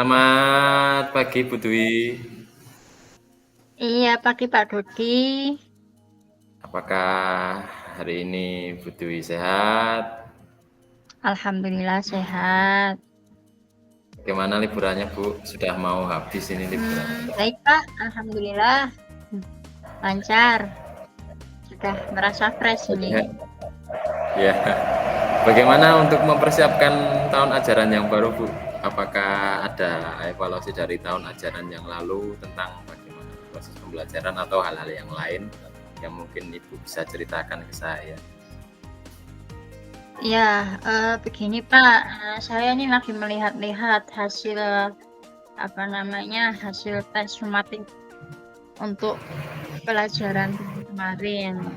Selamat pagi Bu Dwi. Iya, pagi Pak Dodi. Apakah hari ini Bu Dwi sehat? Alhamdulillah sehat. Bagaimana liburannya Bu? Sudah mau habis ini liburannya. Baik Pak, Alhamdulillah. Lancar. Sudah merasa fresh ini. Baga- Ya, bagaimana untuk mempersiapkan tahun ajaran yang baru Bu? Apakah ada evaluasi dari tahun ajaran yang lalu tentang bagaimana proses pembelajaran atau hal-hal yang lain yang mungkin Ibu bisa ceritakan ke saya? Ya, begini Pak. Saya ini lagi melihat-lihat hasil hasil tes sumatif untuk pelajaran kemarin.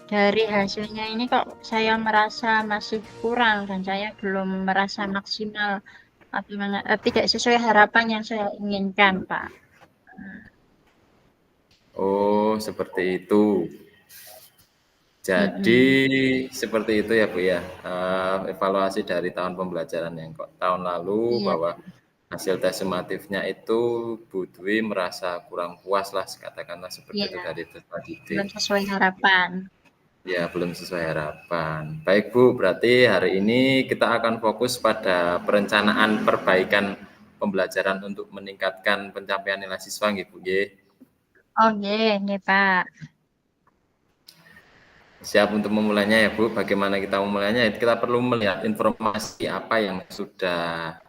Dari hasilnya ini kok saya merasa masih kurang dan saya belum merasa maksimal atau tidak sesuai harapan yang saya inginkan, Pak. Oh, seperti itu. Jadi Mm-mm. seperti itu ya Bu ya. Evaluasi dari tahun pembelajaran yang tahun lalu Iya, bahwa hasil tes sumatifnya itu Bu Dwi merasa kurang puas lah, katakanlah seperti itu iya, dari peserta didik. belum sesuai harapan. Ya, belum sesuai harapan. Baik Bu, berarti hari ini kita akan fokus pada perencanaan perbaikan pembelajaran untuk meningkatkan pencapaian nilai siswa nggih Bu nggih. Oh, iya, Pak. Siap untuk memulainya ya Bu. Bagaimana kita memulainya? Kita perlu melihat informasi apa yang sudah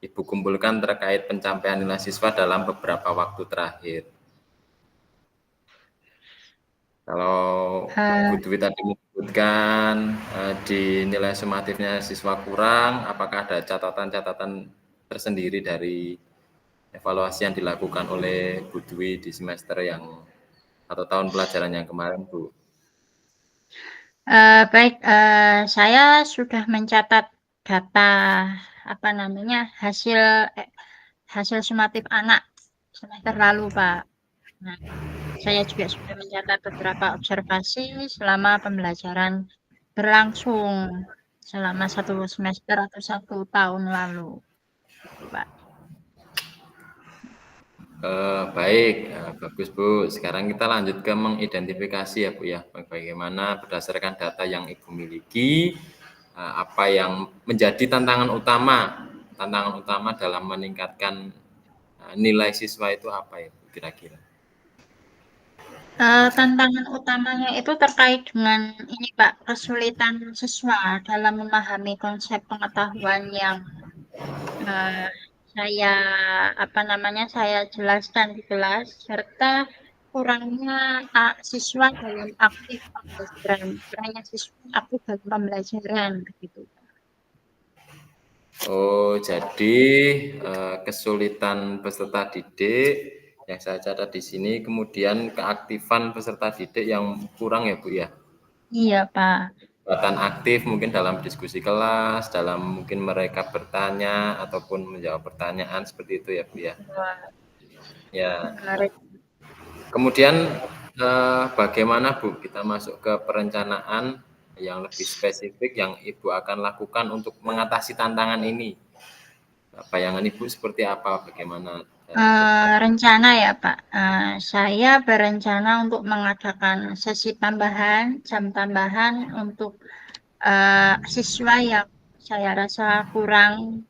Ibu kumpulkan terkait pencapaian nilai siswa dalam beberapa waktu terakhir. Kalau Bu Eh, Dwi tadi menyebutkan di nilai sumatifnya siswa kurang, apakah ada catatan-catatan tersendiri dari evaluasi yang dilakukan oleh Bu Dwi di semester yang atau tahun pelajaran yang kemarin, Bu? Baik, saya sudah mencatat data hasil eh, hasil sumatif anak semester lalu, Pak. Nah, saya juga sudah mencatat beberapa observasi selama pembelajaran berlangsung selama 1 semester atau 1 tahun lalu, gitu, Pak. Baik, bagus Bu. Sekarang kita lanjut ke mengidentifikasi ya Bu ya, bagaimana berdasarkan data yang Ibu miliki, apa yang menjadi tantangan utama dalam meningkatkan nilai siswa itu apa ya Bu kira-kira? Tantangan utamanya itu terkait dengan ini, Pak, kesulitan siswa dalam memahami konsep pengetahuan yang eh, saya saya jelaskan di kelas serta kurangnya siswa dalam aktif pembelajaran, kurangnya siswa aktif dalam pembelajaran begitu. Oh, jadi kesulitan peserta didik yang saya catat di sini, kemudian keaktifan peserta didik yang kurang ya Bu ya? Iya, Pak. Kegiatan aktif mungkin dalam diskusi kelas, dalam mungkin mereka bertanya ataupun menjawab pertanyaan seperti itu ya Bu ya. Wah, Ya, menarik. kemudian bagaimana Bu kita masuk ke perencanaan yang lebih spesifik yang Ibu akan lakukan untuk mengatasi tantangan ini. Bayangan Ibu seperti apa? Bagaimana Rencana ya, Pak. Saya berencana untuk mengadakan sesi tambahan, jam tambahan untuk siswa yang saya rasa kurang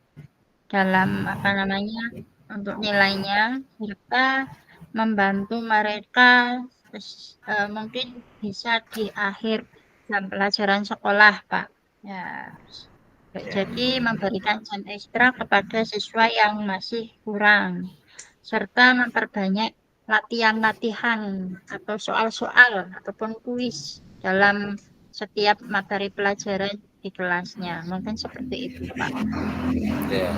dalam untuk nilainya, serta membantu mereka mungkin bisa di akhir jam pelajaran sekolah, Pak. Ya, jadi memberikan jam ekstra kepada siswa yang masih kurang, serta memperbanyak latihan-latihan atau soal-soal ataupun kuis dalam setiap materi pelajaran di kelasnya. Mungkin seperti itu, Pak. ya,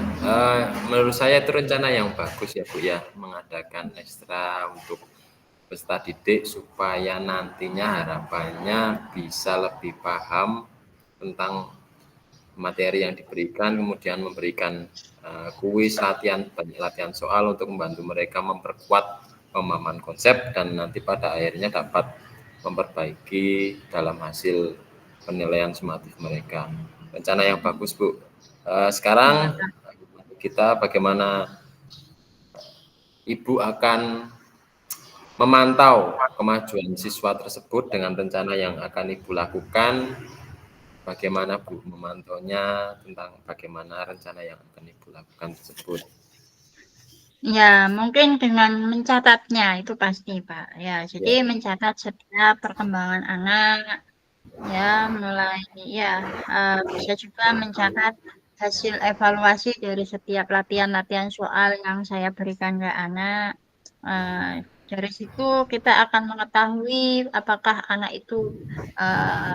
menurut saya itu rencana yang bagus ya Bu ya, mengadakan ekstra untuk peserta didik supaya nantinya harapannya bisa lebih paham tentang materi yang diberikan, kemudian memberikan kuis, banyak latihan soal untuk membantu mereka memperkuat pemahaman konsep dan nanti pada akhirnya dapat memperbaiki dalam hasil penilaian sumatif mereka. Rencana yang bagus Bu. Iya, Sekarang Pak. kita bagaimana Ibu akan memantau kemajuan siswa tersebut dengan rencana yang akan Ibu lakukan. Bagaimana Bu memantaunya, tentang bagaimana rencana yang akan Ibu lakukan tersebut? Ya, mungkin dengan mencatatnya itu pasti, Pak. Ya, Ya, jadi mencatat setiap perkembangan anak, ya, mulai ya, bisa juga mencatat hasil evaluasi dari setiap latihan-latihan soal yang saya berikan ke anak. Dari situ kita akan mengetahui apakah anak itu, eee,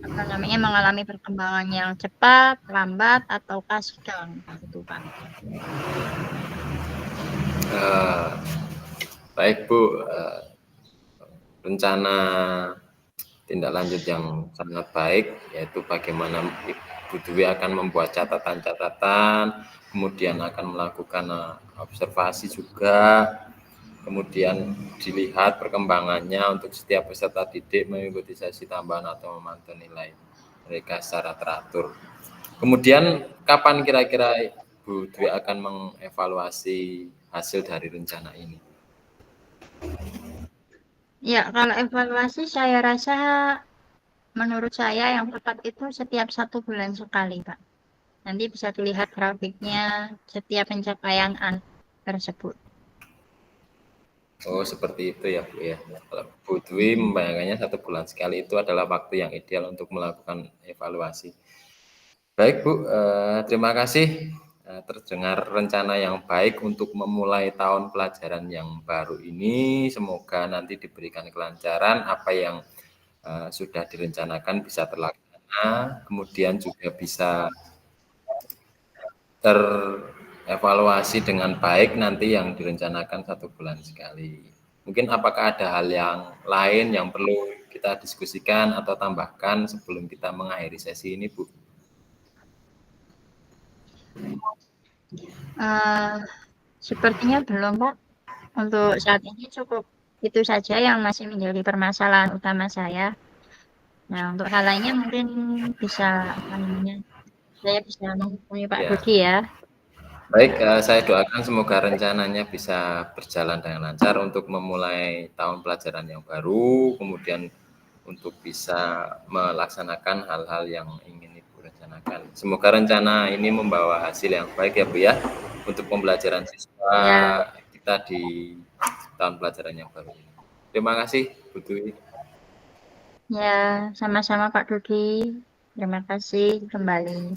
apa namanya, mengalami perkembangan yang cepat, lambat, ataukah sedang, gitu, Pak. eh, baik Bu, rencana tindak lanjut yang sangat baik, yaitu bagaimana Ibu Dwi akan membuat catatan-catatan, kemudian akan melakukan observasi juga, kemudian dilihat perkembangannya untuk setiap peserta didik mengikuti sesi tambahan atau memantau nilai mereka secara teratur. Kemudian kapan kira-kira Bu Dwi akan mengevaluasi hasil dari rencana ini? Ya, kalau evaluasi saya rasa menurut saya yang tepat itu setiap 1 bulan sekali, Pak. Nanti bisa dilihat grafiknya setiap pencapaian anak tersebut. Oh, seperti itu ya, Bu ya. Kalau Bu Dwi membayangkannya 1 bulan sekali itu adalah waktu yang ideal untuk melakukan evaluasi. Baik, Bu, terima kasih, terdengar rencana yang baik untuk memulai tahun pelajaran yang baru ini. Semoga nanti diberikan kelancaran apa yang sudah direncanakan bisa terlaksana, kemudian juga bisa terevaluasi dengan baik nanti yang direncanakan 1 bulan sekali. Mungkin apakah ada hal yang lain yang perlu kita diskusikan atau tambahkan sebelum kita mengakhiri sesi ini, Bu? Eh, Sepertinya belum, Pak. Untuk saat ini cukup itu saja yang masih menjadi permasalahan utama saya. Nah, untuk hal lainnya mungkin bisa, apa namanya, saya bisa menghubungi Pak Ya, Dodi ya. baik, saya doakan semoga rencananya bisa berjalan dengan lancar untuk memulai tahun pelajaran yang baru, kemudian untuk bisa melaksanakan hal-hal yang ingin Ibu rencanakan. Semoga rencana ini membawa hasil yang baik ya Bu ya, untuk pembelajaran siswa Ya, kita di tahun pelajaran yang baru ini. Terima kasih Bu Dwi. ya, sama-sama Pak Dodi. Terima kasih kembali.